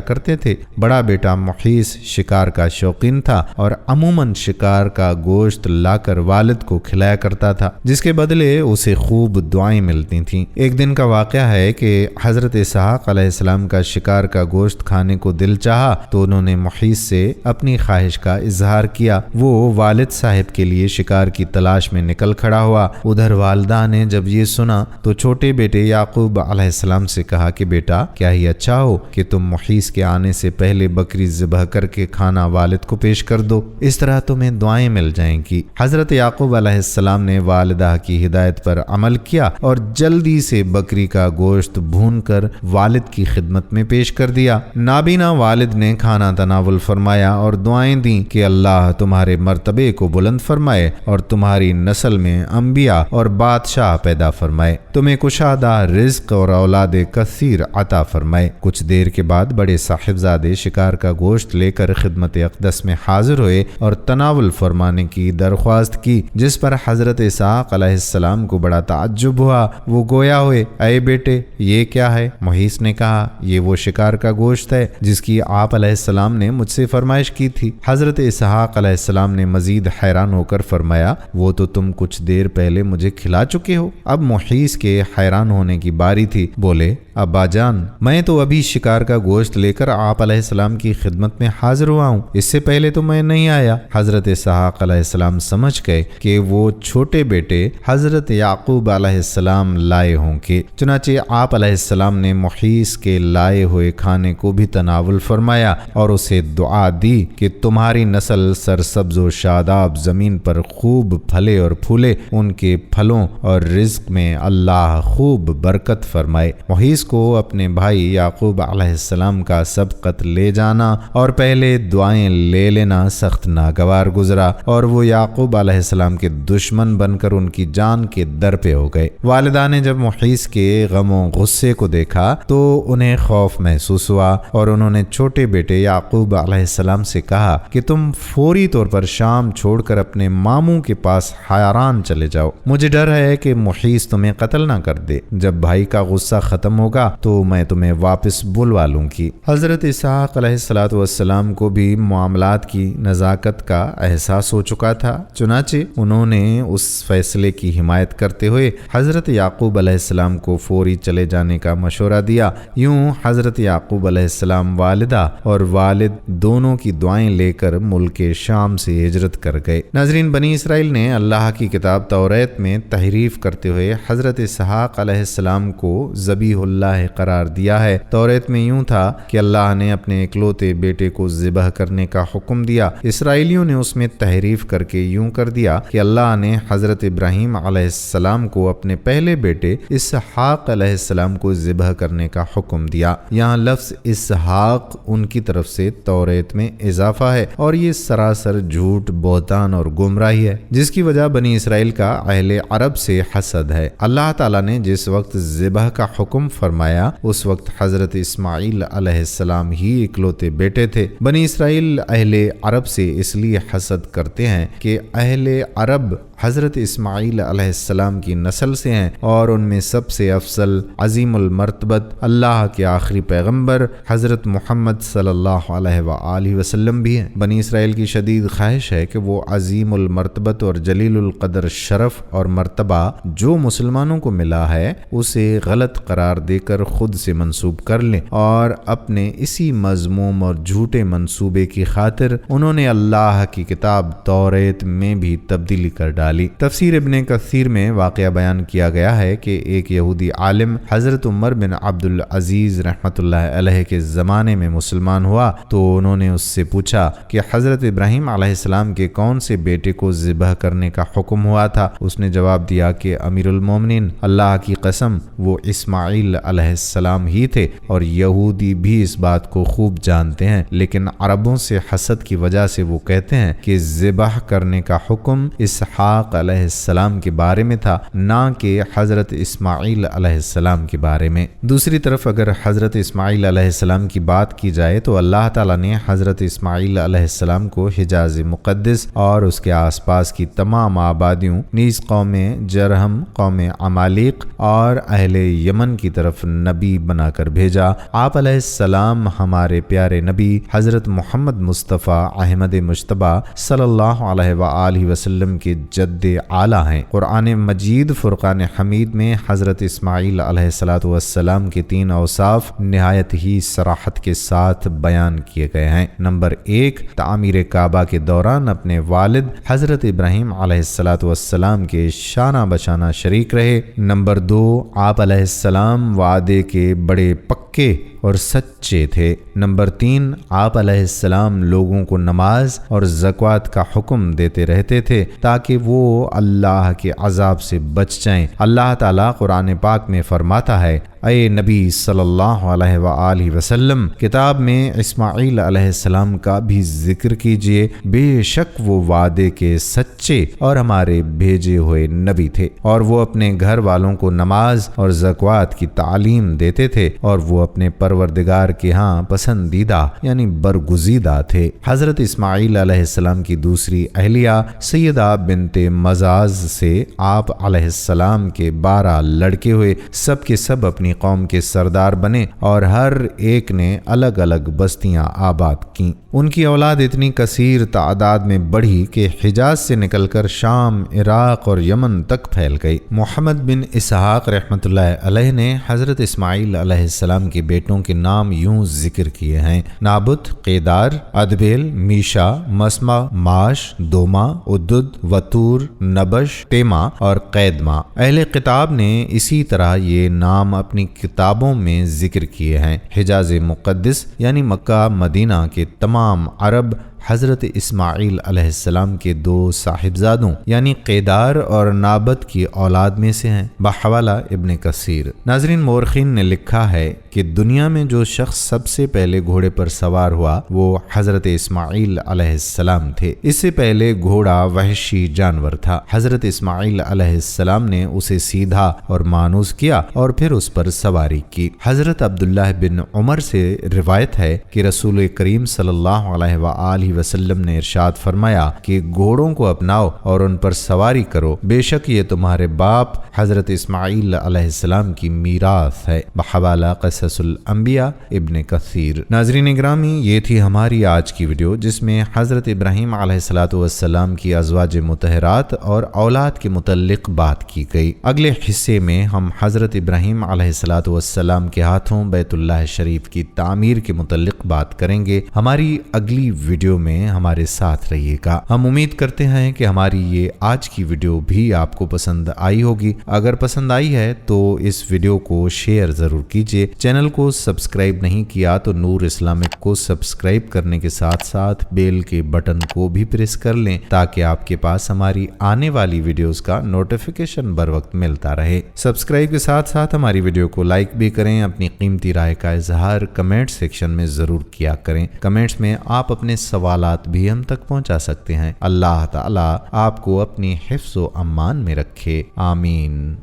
کرتے تھے۔ بڑا بیٹا محیس شکار کا شوقین تھا اور عموماً شکار کا گوشت لا کر والد کو کھلایا کرتا تھا، جس کے بدلے اسے خوب دعائیں ملتی تھیں۔ ایک دن کا واقعہ ہے کہ حضرت اسحاق علیہ السلام کا شکار کا گوشت کھانے کو دل چاہا تو انہوں نے محیس سے اپنی خواہش کا اظہار کیا۔ وہ والد صاحب کے لیے شکار کی تلاش میں نکل کھڑا ہوا۔ ادھر والدہ نے جب یہ سنا تو چھوٹے بیٹے یعقوب علیہ السلام سے کہا کہ بیٹا، کیا ہی اچھا ہو کہ تم محیس کے آنے سے پہلے بکری ذبح کر کے کھانا والد کو پیش کر دو، اس طرح تمہیں دعائیں مل جائیں گی۔ حضرت یعقوب علیہ السلام نے والدہ کی ہدایت پر عمل کیا اور جلدی سے بکری کا گوشت بھون کر والد کی خدمت میں پیش کر دیا۔ نابینا والد نے کھانا تناول فرمایا اور دعائیں دیں کہ اللہ تمہارے مرتبے کو بلند فرمائے اور تمہاری نسل میں انبیاء اور بادشاہ پیدا فرمائے، تمہیں کشادہ رزق اور اولاد کثیر عطا فرمائے۔ کچھ دیر کے بعد بڑے صاحبزادے شکار کا گوشت لے کر خدمت اقدس میں حاضر ہوئے اور تناول فرمانے کی درخواست کی، جس پر حضرت اسحاق علیہ السلام کو بڑا تعجب ہوا۔ وہ گویا ہوئے، اے بیٹے، یہ کیا ہے؟ محیس نے کہا، یہ وہ شکار کا گوشت ہے جس کی آپ علیہ السلام نے مجھ سے فرمائش کی تھی۔ حضرت اسحاق علیہ السلام نے مزید حیران ہو کر فرمایا، وہ تو تم کچھ دیر پہلے مجھے کھلا چکے ہو۔ اب محیس کے حیران ہونے کی باری تھی۔ بولے، ابا جان، میں تو ابھی شکار کا گوشت لے کر آپ علیہ السلام کی خدمت میں حاضر ہوا ہوں، اس سے پہلے تو میں نہیں آیا۔ حضرت اسحاق علیہ السلام سمجھ گئے کہ وہ چھوٹے بیٹے حضرت یعقوب علیہ السلام لائے ہوں گے، چنانچہ آپ علیہ السلام نے محیس کے لائے ہوئے کھانے کو بھی تناول فرمایا اور اسے دعا دی کہ تمہاری نسل سرسبز و شاداب زمین پر خوب پھلے اور پھولے، ان کے پھلوں اور رزق میں اللہ خوب برکت فرمائے۔ محیس کو اپنے بھائی یعقوب علیہ السلام کا سبقت لے جانا اور پہلے دعائیں لے لینا سخت ناگوار گزرا اور وہ یعقوب علیہ السلام کے دشمن بن کر ان کی جان کے در پہ ہو گئے۔ والدہ نے جب محیس کے غم و غصے کو دیکھا تو انہیں خوف محسوس ہوا اور انہوں نے چھوٹے بیٹے یعقوب علیہ السلام سے کہا کہ تم فوری طور پر شام چھوڑ کر اپنے ماموں کے پاس حیران چلے جاؤ، مجھے ڈر ہے کہ محیس تمہیں قتل نہ کر دے۔ جب بھائی کا غصہ ختم ہوگا تو میں تمہیں واپس بلوا لوں گی۔ حضرت اسحاق علیہ السلام کو بھی معاملات کی نزاکت کا احساس ہو چکا تھا، چنانچہ انہوں نے اس فیصلے کی حمایت کرتے ہوئے حضرت یعقوب علیہ السلام کو فوری چلے جانے کا مشورہ دیا۔ یوں حضرت یعقوب علیہ السلام والدہ اور والد دونوں کی دعائیں لے کر ملک شام سے ہجرت کر گئے۔ ناظرین، بنی اسرائیل نے اللہ کی کتاب توریت میں تحریف کرتے ہوئے حضرت اسحاق علیہ السلام کو ذبیح اللہ قرار دیا ہے۔ توریت میں یوں تھا کہ اللہ نے اپنے اکلوتے بیٹے کو ذبح کرنے کا حکم دیا۔ اسرائیلیوں نے اس میں تحریف کر کے یوں کر دیا کہ اللہ نے حضرت ابراہیم علیہ السلام کو اپنے پہلے بیٹے اسحاق علیہ السلام کو ذبح کرنے کا حکم دیا۔ یہاں لفظ اسحاق ان کی طرف سے توریت میں اضافہ ہے اور یہ سراسر جھوٹ، بہتان اور گمراہی ہے، جس کی وجہ بنی اسرائیل کا اہل عرب سے حسد ہے۔ اللہ تعالیٰ نے جس وقت ذبح کا حکم فرمایا اس وقت حضرت اسماعیل علیہ السلام ہی اکلوتے بیٹے تھے۔ بنی اسرائیل اہل عرب سے اس لیے حسد کرتے ہیں کہ اہل عرب حضرت اسماعیل علیہ السلام کی نسل سے ہیں اور ان میں سب سے افضل عظیم المرتبت اللہ کے آخری پیغمبر حضرت محمد صلی اللہ علیہ وآلہ وسلم بھی ہیں۔ بنی اسرائیل کی شدید خواہش ہے کہ وہ عظیم المرتبت اور جلیل القدر شرف اور مرتبہ جو مسلمانوں کو ملا ہے اسے غلط قرار دے کر خود سے منسوب کر لیں، اور اپنے اسی مذموم اور جھوٹے منصوبے کی خاطر انہوں نے اللہ کی کتاب توریت میں بھی تبدیلی کر ڈالی۔ تفسیر ابن کثیر میں واقعہ بیان کیا گیا ہے کہ ایک یہودی عالم حضرت عمر بن عبد العزیز رحمۃ اللہ علیہ کے زمانے میں مسلمان ہوا تو انہوں نے اس سے پوچھا کہ حضرت ابراہیم علیہ السلام کے کون سے بیٹے کو ذبح کرنے کا حکم ہوا تھا؟ اس نے جواب دیا کہ امیر المومنین اللہ کی قسم وہ اسماعیل علیہ السلام ہی تھے، اور یہودی بھی اس بات کو خوب جانتے ہیں، لیکن عربوں سے حسد کی وجہ سے وہ کہتے ہیں کہ ذبح کرنے کا حکم اسحاق علیہ السلام کے بارے میں تھا، نہ کہ حضرت اسماعیل علیہ السلام کے بارے میں۔ دوسری طرف اگر حضرت اسماعیل علیہ السلام کی بات کی جائے تو اللہ تعالیٰ نے حضرت اسماعیل علیہ السلام کو حجاز مقدس اور اس کے آس پاس کی تمام آبادیوں نیز قوم جرہم، قوم عمالیق اور اہل یمن کی طرف نبی بنا کر بھیجا۔ آپ علیہ السلام ہمارے پیارے نبی حضرت محمد مصطفیٰ احمد مجتبیٰ صلی اللہ علیہ وآلہ وسلم کے جد اعلیٰ ہیں۔ قرآن مجید فرقان حمید میں حضرت اسماعیل علیہ السلام کے 3 اوصاف نہایت ہی صراحت کے ساتھ بیان کیے گئے ہیں۔ نمبر 1، تعمیر کعبہ کے دوران اپنے والد حضرت ابراہیم علیہ السلام کے شانہ بشانہ شریک رہے۔ نمبر 2، آپ علیہ السلام وعدے کے بڑے پکے اور سچے تھے۔ نمبر 3، آپ علیہ السلام لوگوں کو نماز اور زکوٰۃ کا حکم دیتے رہتے تھے تاکہ وہ اللہ کے عذاب سے بچ جائیں۔ اللہ تعالیٰ قرآن پاک میں فرماتا ہے، اے نبی صلی اللہ علیہ وآلہ وسلم، کتاب میں اسماعیل علیہ السلام کا بھی ذکر کیجئے، بے شک وہ وعدے کے سچے اور ہمارے بھیجے ہوئے نبی تھے، اور وہ اپنے گھر والوں کو نماز اور زکوٰۃ کی تعلیم دیتے تھے، اور وہ اپنے پروردگار کے ہاں پسندیدہ یعنی برگزیدہ تھے۔ حضرت اسماعیل علیہ السلام کی دوسری اہلیہ سیدہ بنت مزاز سے آپ علیہ السلام کے 12 لڑکے ہوئے، سب کے سب اپنی قوم کے سردار بنے اور ہر ایک نے الگ الگ بستیاں آباد کیں۔ ان کی اولاد اتنی کثیر تعداد میں بڑھی کہ حجاز سے نکل کر شام، عراق اور یمن تک پھیل گئی۔ محمد بن اسحاق رحمۃ اللہ علیہ نے حضرت اسماعیل علیہ السلام کے بیٹوں کے نام یوں ذکر کیے ہیں: نابت، قیدار، ادبیل، میشا، مسما، معاش، دوما، عدد، وطور، نبش، تیما اور قیدما۔ اہل کتاب نے اسی طرح یہ نام اپنی کتابوں میں ذکر کیے ہیں۔ حجاز مقدس یعنی مکہ مدینہ کے تمام عرب حضرت اسماعیل علیہ السلام کے 2 صاحبزادوں یعنی قیدار اور نابت کی اولاد میں سے ہیں، بحوالہ ابن کثیر۔ ناظرین، مورخین نے لکھا ہے کہ دنیا میں جو شخص سب سے پہلے گھوڑے پر سوار ہوا وہ حضرت اسماعیل علیہ السلام تھے۔ اس سے پہلے گھوڑا وحشی جانور تھا۔ حضرت اسماعیل علیہ السلام نے اسے سیدھا اور مانوس کیا اور پھر اس پر سواری کی۔ حضرت عبداللہ بن عمر سے روایت ہے کہ رسول کریم صلی اللہ علیہ وآلہ وسلم نے ارشاد فرمایا کہ گھوڑوں کو اپناؤ اور ان پر سواری کرو، بے شک یہ تمہارے باپ حضرت اسماعیل علیہ السلام کی میراث ہے۔ بحوالہ قصص الانبیاء ابن کثیر۔ ناظرین گرامی، یہ تھی ہماری آج کی ویڈیو جس میں حضرت ابراہیم علیہ السلام کی ازواج مطہرات اور اولاد کے متعلق بات کی گئی۔ اگلے حصے میں ہم حضرت ابراہیم علیہ السلام کے ہاتھوں بیت اللہ شریف کی تعمیر کے متعلق بات کریں گے۔ ہماری اگلی ویڈیو میں ہمارے ساتھ رہیے گا۔ ہم امید کرتے ہیں کہ ہماری یہ آج کی ویڈیو بھی آپ کو پسند آئی ہوگی۔ اگر پسند آئی ہے تو اس ویڈیو کو شیئر ضرور کیجیے۔ چینل کو سبسکرائب نہیں کیا تو نور اسلامک کو سبسکرائب کرنے کے ساتھ ساتھ بیل کے بٹن کو بھی پریس کر لیں تاکہ آپ کے پاس ہماری آنے والی ویڈیوز کا نوٹیفیکیشن بر وقت ملتا رہے۔ سبسکرائب کے ساتھ ساتھ ہماری ویڈیو کو لائک بھی کریں۔ اپنی قیمتی رائے کا اظہار کمنٹ سیکشن میں ضرور کیا کریں۔ کمنٹس میں آپ اپنے سوالات بھی ہم تک پہنچا سکتے ہیں۔ اللہ تعالی آپ کو اپنی حفظ و امان میں رکھے، آمین۔